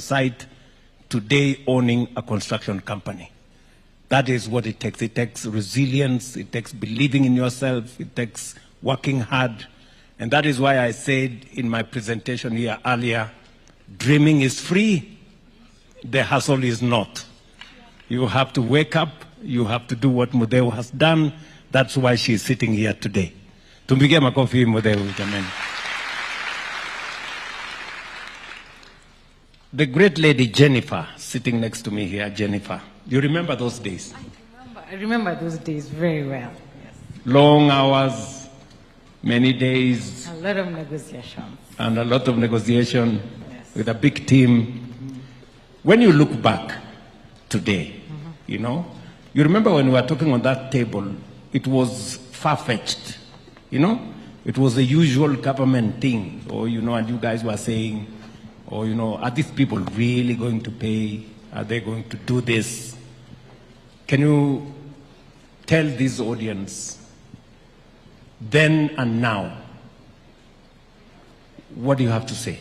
site today owning a construction company. That is what it takes. It takes resilience, it takes believing in yourself, it takes working hard. And that is why I said in my presentation here earlier, dreaming is free, the hustle is not. You have to wake up, you have to do what Mudeu has done. That's why she's sitting here today. Tumpige makofi Mudeu, jamani. The great lady Jennifer, sitting next to me here, Jennifer. You remember those days? I remember those days very well. Yes. Long hours, many days. A lot of negotiations. And a lot of negotiation, yes, with a big team. When you look back today, you know, you remember when we were talking on that table, it was far-fetched, you know? It was the usual government thing, or, you know, and you guys were saying, or, you know, are these people really going to pay? Are they going to do this? Can you tell this audience, then and now, what do you have to say?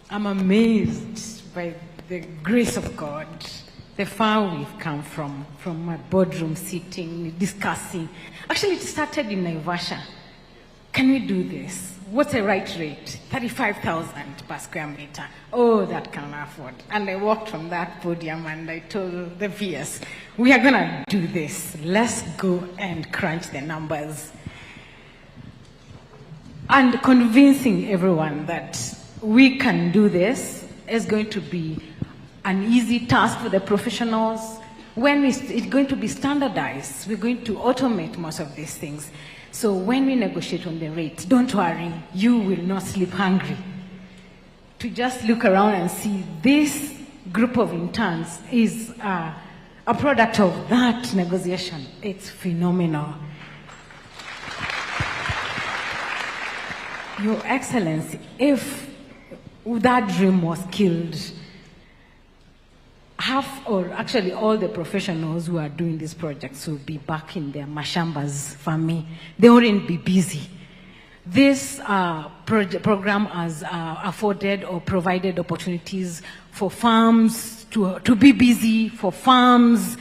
I'm amazed by the grace of God, the far we've come from my boardroom sitting, discussing. Actually, it started in Naivasha. Can we do this? What's the right rate? 35,000 per square meter. Oh, that can afford. And I walked from that podium and I told the PS, we are going to do this. Let's go and crunch the numbers. And convincing everyone that we can do this is going to be an easy task for the professionals. When it's going to be standardized, we're going to automate most of these things. So when we negotiate on the rate, don't worry, you will not sleep hungry. To just look around and see this group of interns is a product of that negotiation. It's phenomenal. Your Excellency, if that dream was killed, half, or actually all the professionals who are doing these projects will be back in their mashambas farming. They wouldn't be busy. This program has afforded or provided opportunities for farms to be busy, for farms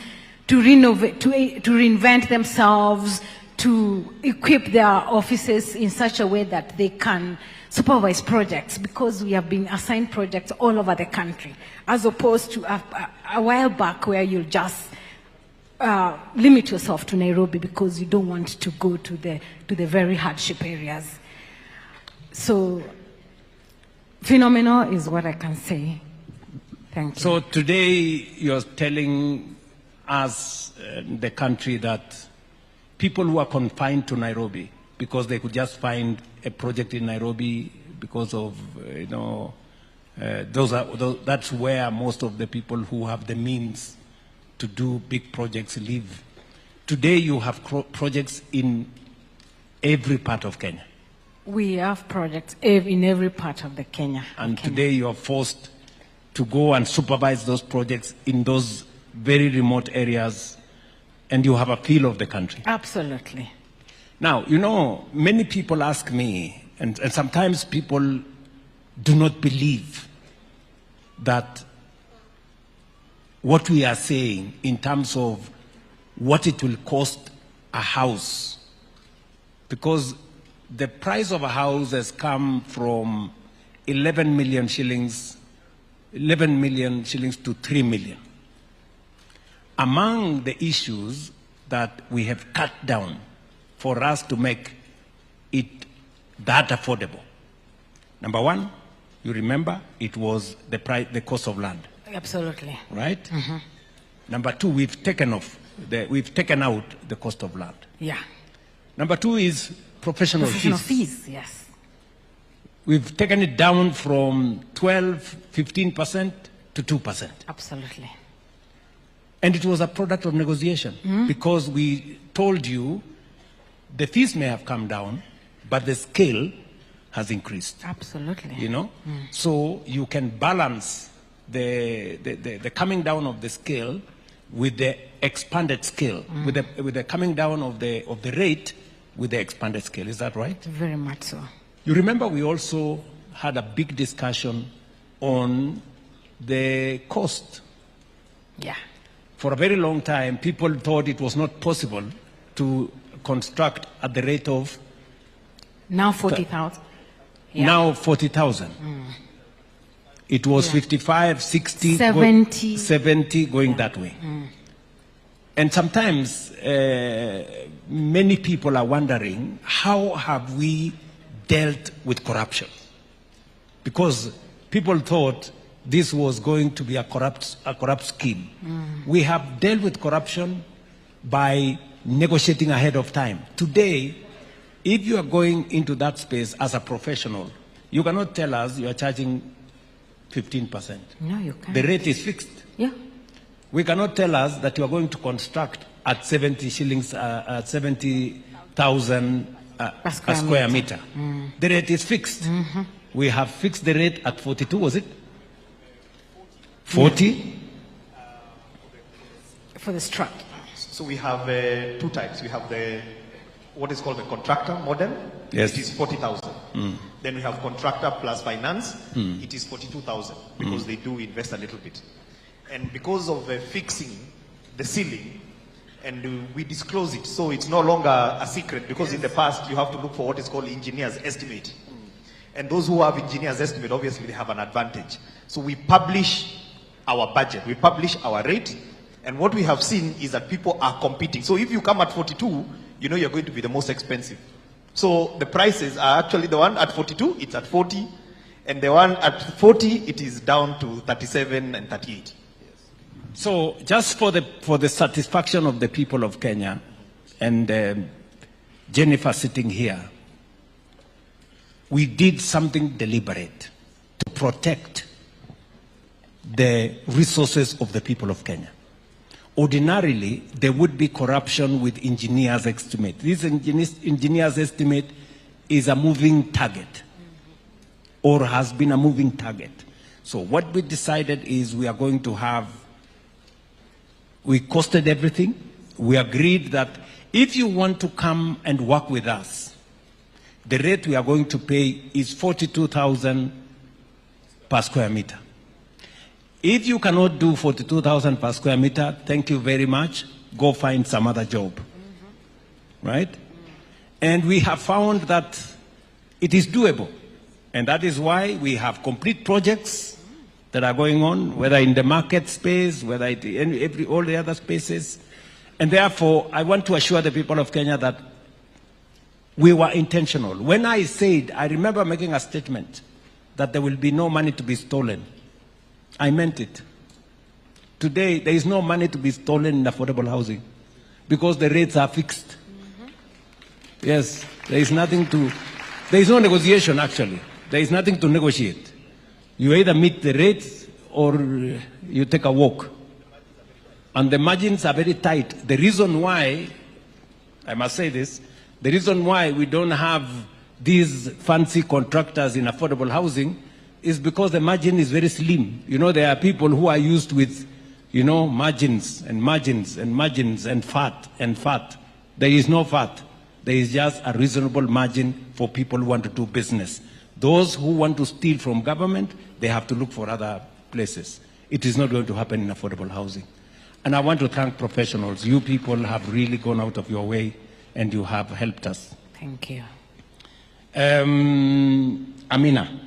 to renovate, to reinvent themselves, to equip their offices in such a way that they can supervise projects, because we have been assigned projects all over the country, as opposed to a while back where you'll just limit yourself to Nairobi because you don't want to go to the very hardship areas. So, phenomenal is what I can say. Thank you. So today you're telling us, the country, that people who are confined to Nairobi because they could just find a project in Nairobi because of, you know, that's where most of the people who have the means to do big projects live. Today you have projects in every part of Kenya. We have projects in every part of the Kenya. And today you are forced to go and supervise those projects in those very remote areas, and you have a feel of the country. Absolutely. Now, you know, many people ask me, and sometimes people do not believe that what we are saying in terms of what it will cost a house, because the price of a house has come from 11 million shillings to 3 million. Among the issues that we have cut down for us to make it that affordable, number one, you remember, it was the cost of land. Absolutely. Right? Mm-hmm. Number two, we've taken out the cost of land. Yeah. Number two is professional fees. Yes. We've taken it down from 15% to 2%. Absolutely. And it was a product of negotiation, because we told you the fees may have come down, but the scale has increased. Absolutely. You know? So you can balance the coming down of the scale with the expanded scale, with the coming down of the rate with the expanded scale. Is that right? Very much so. You remember we also had a big discussion on the cost. Yeah. For a very long time, people thought it was not possible to construct at the rate of Now 40,000. Yeah. now 40,000. It was 55, 60, 70. 70 going that way. And sometimes many people are wondering, how have we dealt with corruption? Because people thought this was going to be a corrupt scheme. We have dealt with corruption by negotiating ahead of time. Today, if you are going into that space as a professional, you cannot tell us you are charging 15%. No, you can't. The rate is fixed. Yeah. We cannot tell us that you are going to construct at 70 shillings, at 70,000 a square meter. The rate is fixed. We have fixed the rate at 42, was it? 40? For the strut. So we have two types. We have what is called the contractor model. Yes. It is 40,000. Then we have contractor plus finance. It is 42,000 because they do invest a little bit. And because of fixing the ceiling, and we disclose it, so it's no longer a secret, because in the past you have to look for what is called engineer's estimate. And those who have engineer's estimate, obviously they have an advantage. So we publish our budget, we publish our rate, and what we have seen is that people are competing. So if you come at 42, you know you're going to be the most expensive. So the prices are actually, the one at 42, it's at 40, and the one at 40, it is down to 37 and 38. So just for the satisfaction of the people of Kenya, and Jennifer sitting here, we did something deliberate to protect the resources of the people of Kenya. Ordinarily, there would be corruption with engineers' estimate. This engineers' estimate is a moving target, or has been a moving target. So what we decided is we are going to have, we costed everything. We agreed that if you want to come and work with us, the rate we are going to pay is 42,000 per square meter. If you cannot do 42,000 per square meter, thank you very much. Go find some other job. Right? And we have found that it is doable. And that is why we have complete projects that are going on, whether in the market space, whether in all the other spaces. And therefore, I want to assure the people of Kenya that we were intentional. When I said, I remember making a statement that there will be no money to be stolen. I meant it. Today, there is no money to be stolen in affordable housing because the rates are fixed. Yes, there is nothing to, there is no negotiation actually. There is nothing to negotiate. You either meet the rates or you take a walk. And the margins are very tight. The reason why, I must say this, the reason why we don't have these fancy contractors in affordable housing is because the margin is very slim. You know, there are people who are used with, you know, margins and margins and margins and fat and fat. There is no fat. There is just a reasonable margin for people who want to do business. Those who want to steal from government, they have to look for other places. It is not going to happen in affordable housing. And I want to thank professionals. You people have really gone out of your way and you have helped us. Thank you. Amina.